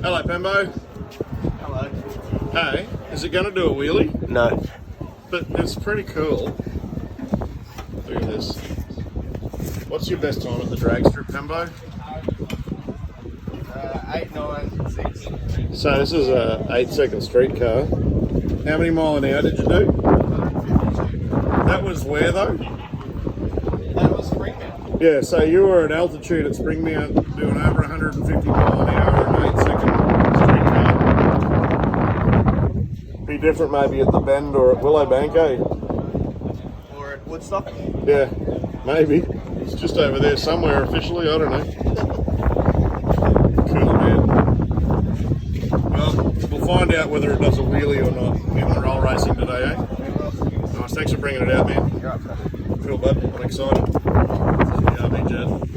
Hello, Pembo. Hello. Hey, is it going to do a wheelie? No. But it's pretty cool. Look at this. What's your best time at the drag strip, Pembo? 896. So this is a 8-second street car. How many mile an hour did you do? That was where though? That was Springmount. Yeah, so you were at altitude at Springmount doing over 150 mile an hour in an 8-second street car. Be different maybe at the Bend or at Willowbank, eh? Or at Woodstock. Yeah, maybe. It's just over there somewhere officially, I don't know. Cool, man. Well, we'll find out whether it does a wheelie or not in the roll racing today, eh? Nice, thanks for bringing it out, man. You're up, Cool, bud. I'm excited. Yeah, I'll be jet.